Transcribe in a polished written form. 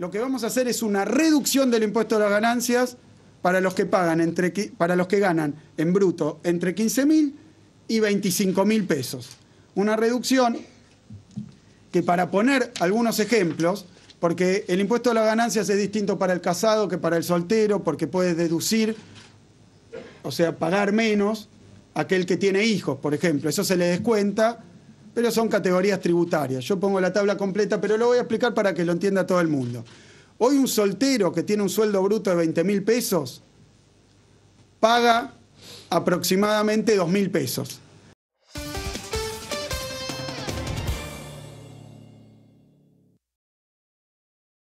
lo que vamos a hacer es una reducción del impuesto a las ganancias para los que pagan para los que ganan en bruto entre 15.000 y 25.000 pesos. Una reducción que, para poner algunos ejemplos, porque el impuesto a las ganancias es distinto para el casado que para el soltero, porque puede deducir, o sea, pagar menos aquel que tiene hijos, por ejemplo. Eso se le descuenta, pero son categorías tributarias. Yo pongo la tabla completa, pero lo voy a explicar para que lo entienda todo el mundo. Hoy un soltero que tiene un sueldo bruto de 20.000 pesos paga aproximadamente 2.000 pesos.